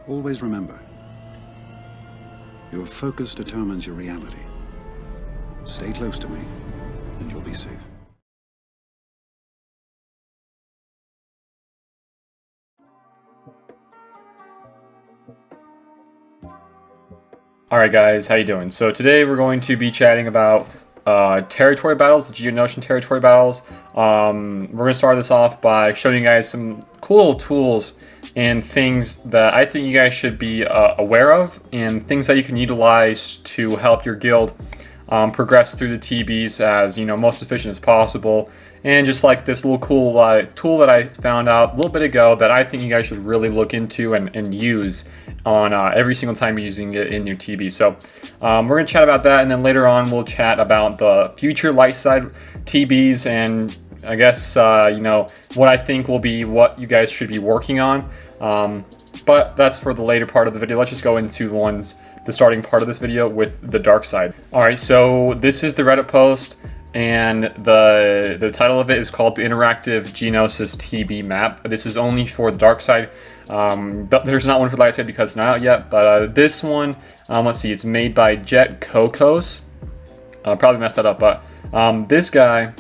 Always remember, your focus determines your reality. Stay close to me, and you'll be safe. Alright guys, how you doing? So today we're going to be chatting about territory battles, Geonosian territory battles. We're going to start this off by showing you guys some cool little tools and things that I think you guys should be aware of, and things that you can utilize to help your guild progress through the TBs as most efficient as possible. And just like this little cool tool that I found out a little bit ago that I think you guys should really look into and use on every single time you're using it in your TB. So we're going to chat about that, and then later on we'll chat about the future light side TBs, and I guess what I think will be what you guys should be working on. But that's for the later part of the video. Let's just go into the starting part of this video with the dark side. Alright, so this is the Reddit post, and the title of it is called the Interactive Geonosis TB Map. This is only for the dark side. There's not one for the light side because it's not out yet, but this one, let's see, it's made by SWGoH. Probably messed that up, but this guy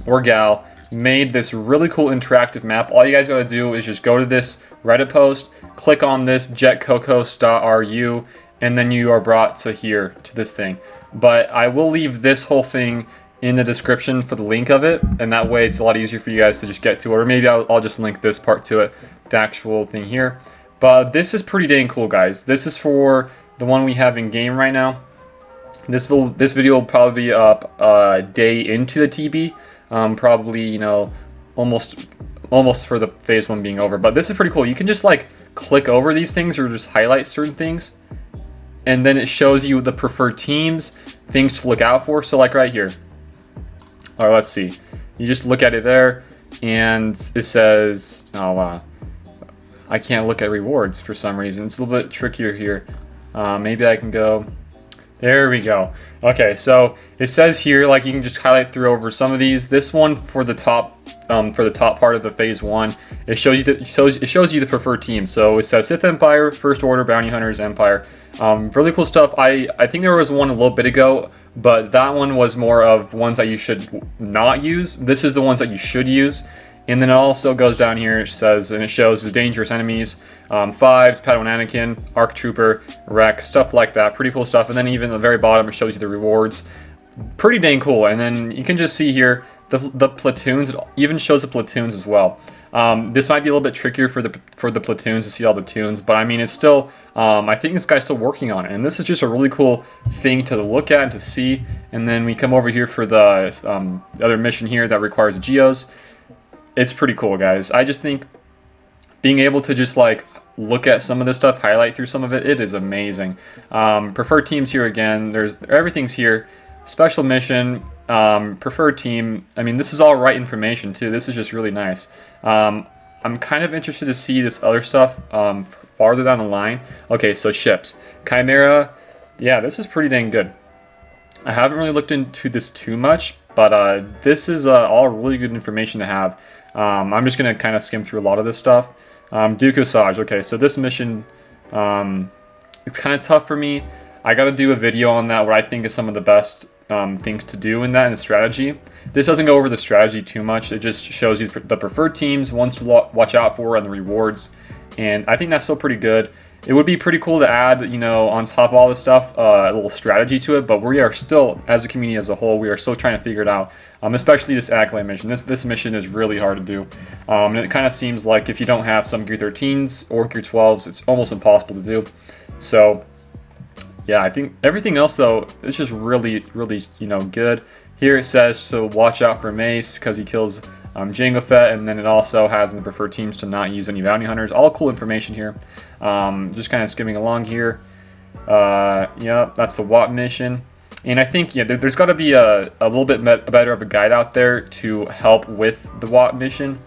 or gal made this really cool interactive map. All you guys gotta do is just go to this Reddit post, click on this SWGoH.ru, and then you are brought to here, to this thing. But I will leave this whole thing in the description for the link of it, and that way it's a lot easier for you guys to just get to it, or maybe I'll just link this part to it, the actual thing here. But this is pretty dang cool, guys. This is for the one we have in game right now. This video will probably be up a day into the TB, probably almost for the phase 1 being over. But this is pretty cool. You can just like click over these things or just highlight certain things, and then it shows you the preferred teams, things to look out for. So like right here, or let's see, you just look at it there, and it says, oh wow, I can't look at rewards for some reason. It's a little bit trickier here. Maybe I can go. There we go. Okay, so it says here, like, you can just highlight through over some of these. This one for the top part of the phase 1, it shows you the preferred team. So it says Sith Empire, First Order, Bounty Hunters, Empire. Really cool stuff. I think there was one a little bit ago, but that one was more of ones that you should not use. This is the ones that you should use. And then it also goes down here, it says, and it shows the dangerous enemies, Fives, Padawan Anakin, ARC Trooper, Rex, stuff like that. Pretty cool stuff. And then even at the very bottom, it shows you the rewards. Pretty dang cool. And then you can just see here the platoons. It even shows the platoons as well. This might be a little bit trickier for the platoons to see all the tunes, but I mean, it's still, I think this guy's still working on it. And this is just a really cool thing to look at and to see. And then we come over here for the other mission here that requires the Geos. It's pretty cool, guys. I just think being able to just like look at some of this stuff, highlight through some of it, it is amazing. Preferred teams here again. Everything's here. Special mission, preferred team. I mean, this is all right information too. This is just really nice. I'm kind of interested to see this other stuff farther down the line. Okay, so ships, Chimera. Yeah, this is pretty dang good. I haven't really looked into this too much, but this is all really good information to have. I'm just going to kind of skim through a lot of this stuff. DSTB. Okay, so this mission, it's kind of tough for me. I got to do a video on that, what I think is some of the best things to do in that, and the strategy. This doesn't go over the strategy too much. It just shows you the preferred teams, ones to watch out for, and the rewards. And I think that's still pretty good. It would be pretty cool to add, on top of all this stuff, a little strategy to it, but we are still, as a community as a whole, we are still trying to figure it out, especially this Acolyte mission. This mission is really hard to do, and it kind of seems like if you don't have some Gear 13s or Gear 12s, it's almost impossible to do. So, yeah, I think everything else, though, is just really, really, good. Here it says, so watch out for Mace, because he kills Jango Fett, and then it also has in the preferred teams to not use any bounty hunters. All cool information here. Just kind of skimming along here. Yeah, that's the WAP mission. And I think, yeah, there's got to be a little bit better of a guide out there to help with the WAP mission.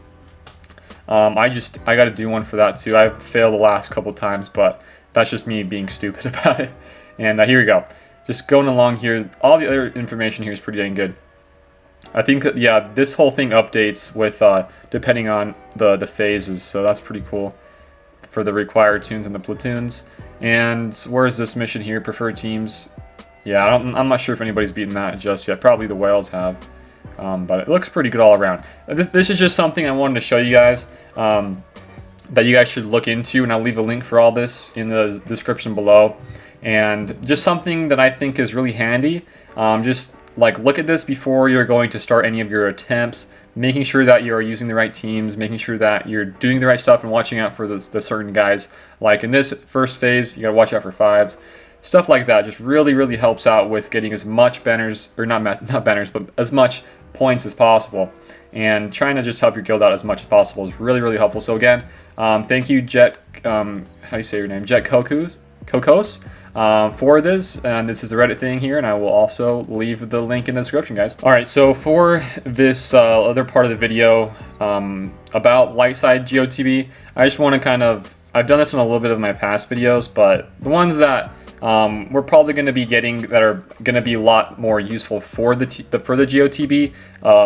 I got to do one for that too. I've failed the last couple times, but that's just me being stupid about it. And here we go. Just going along here. All the other information here is pretty dang good. I think, yeah, this whole thing updates with depending on the phases, so that's pretty cool. for the required tunes and the platoons. And where's this mission here? Preferred teams. Yeah, I'm not sure if anybody's beaten that just yet. Probably the whales have. But it looks pretty good all around. This is just something I wanted to show you guys that you guys should look into, and I'll leave a link for all this in the description below. And just something that I think is really handy. Just like look at this before you're going to start any of your attempts, making sure that you're using the right teams, making sure that you're doing the right stuff and watching out for the certain guys. Like in this first phase, you gotta watch out for 5s. Stuff like that just really helps out with getting as much banners, or not banners, but as much points as possible. And trying to just help your guild out as much as possible is really helpful. So again, thank you Jet, how do you say your name? Jet Kokos, for this, and this is the Reddit thing here, and I will also leave the link in the description, guys. All right, so for this other part of the video about light side GOTB, I just want to kind of, I've done this in a little bit of my past videos, but the ones that we're probably going to be getting that are going to be a lot more useful for the GOTB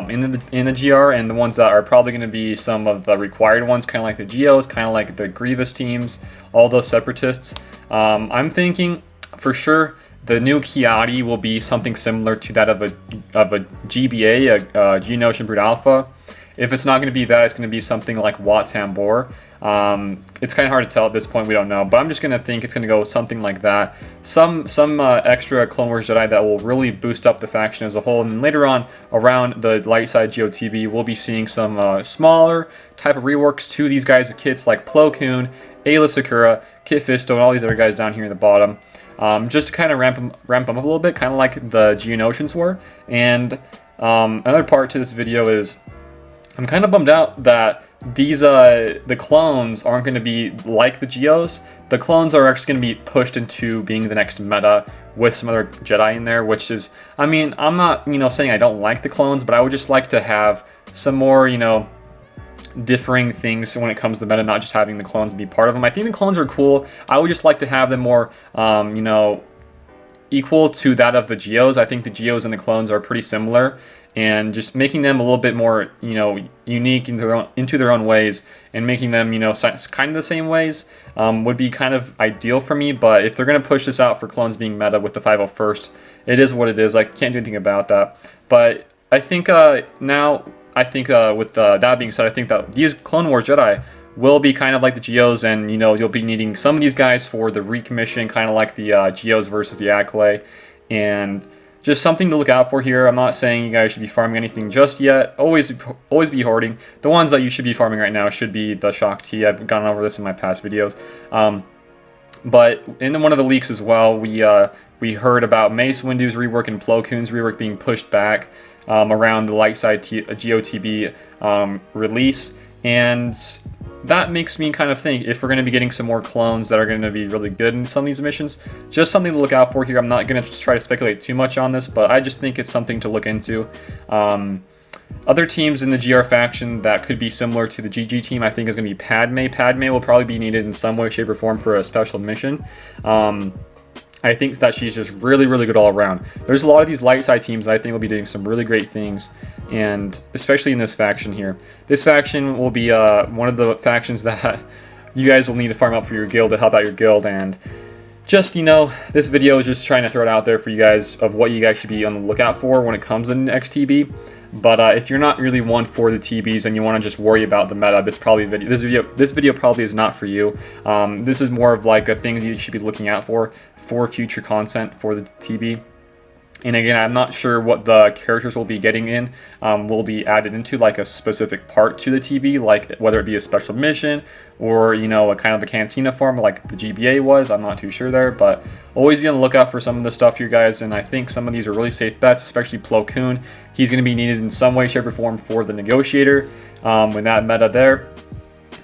in the GR, and the ones that are probably going to be some of the required ones, kind of like the GOs, kind of like the Grievous teams, all those separatists. I'm thinking for sure the new Kiadi will be something similar to that of a GBA, a Geonosian Brood Alpha. If it's not going to be that, it's going to be something like Wat Tambor. It's kind of hard to tell at this point, we don't know, but I'm just going to think it's going to go something like that. Some extra Clone Wars Jedi that will really boost up the faction as a whole, and then later on, around the light side GOTB, we'll be seeing some smaller type of reworks to these guys' kits like Plo Koon, Ayla Secura, Kit Fisto, and all these other guys down here in the bottom. Just to kind of ramp them up a little bit, kind of like the Geonosians were. And another part to this video is I'm kind of bummed out that these the clones aren't going to be like the Geos. The clones are actually going to be pushed into being the next meta with some other Jedi in there, which is, I mean, I'm not, saying I don't like the clones, but I would just like to have some more, differing things when it comes to the meta, not just having the clones be part of them. I think the clones are cool. I would just like to have them more, equal to that of the Geos. I think the Geos and the clones are pretty similar, and just making them a little bit more, unique into their own ways, and making them, kind of the same ways, would be kind of ideal for me. But if they're going to push this out for clones being meta with the 501st, it is what it is. I can't do anything about that. But I think now, with that being said, I think that these Clone Wars Jedi will be kind of like the Geos, and you'll be needing some of these guys for the recommission, kind of like the Geos versus the Accolade, and just something to look out for here. I'm not saying you guys should be farming anything just yet. Always be hoarding. The ones that you should be farming right now should be the Shock T. I've gone over this in my past videos. But in one of the leaks as well, we heard about Mace Windu's rework and Plo Koon's rework being pushed back around the light side GOTB release, and that makes me kind of think if we're going to be getting some more clones that are going to be really good in some of these missions, just something to look out for here. I'm not going to just try to speculate too much on this, but I just think it's something to look into. Other teams in the GR faction that could be similar to the GG team, I think, is going to be Padme. Padme will probably be needed in some way, shape, or form for a special mission. I think that she's just really good all around. There's a lot of these light side teams that I think will be doing some really great things, and especially in this faction here. This faction will be one of the factions that you guys will need to farm up for your guild to help out your guild, and just, this video is just trying to throw it out there for you guys of what you guys should be on the lookout for when it comes in XTB. But if you're not really one for the TBs and you want to just worry about the meta, this video probably is not for you. This is more of like a thing that you should be looking out for future content for the TB. And again, I'm not sure what the characters will be getting in, will be added into like a specific part to the TB, like whether it be a special mission or, a kind of a cantina form like the GBA was. I'm not too sure there, but always be on the lookout for some of the stuff here, guys. And I think some of these are really safe bets, especially Plo Koon. He's going to be needed in some way, shape, or form for the Negotiator with that meta there.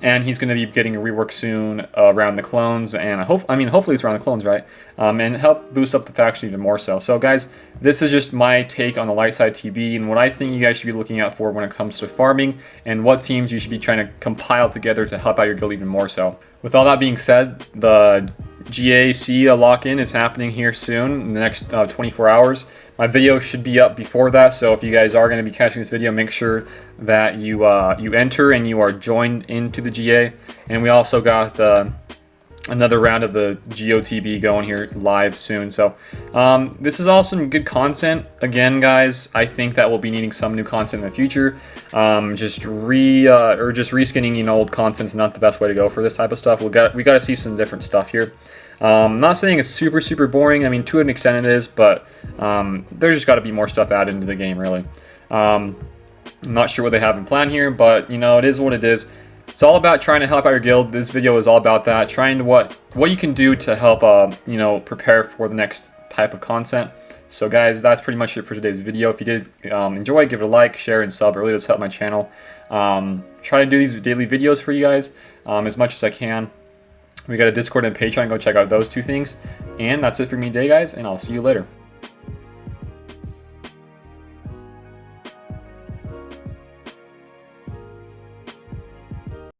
And he's going to be getting a rework soon around the clones, and hopefully it's around the clones, right? And help boost up the faction even more so. So guys, this is just my take on the light side TB and what I think you guys should be looking out for when it comes to farming, and what teams you should be trying to compile together to help out your guild even more so. With all that being said, the GAC lock-in is happening here soon in the next 24 hours. My video should be up before that, so if you guys are going to be catching this video, make sure that you enter and you are joined into the GA. And we also got another round of the GOTB going here live soon. So this is all some good content. Again, guys, I think that we'll be needing some new content in the future. Just reskinning old content is not the best way to go for this type of stuff. We got to see some different stuff here. I'm not saying it's super boring. I mean, to an extent it is, but there's just got to be more stuff added into the game, really. I'm not sure what they have in plan here, but it is what it is. It's all about trying to help out your guild. This video is all about that, trying to what you can do to help prepare for the next type of content. So guys, that's pretty much it for today's video. If you did enjoy, give it a like, share, and sub. It really does help my channel. Try to do these daily videos for you guys as much as I can. We got a Discord and Patreon. Go check out those two things. And that's it for me today, guys, and I'll see you later.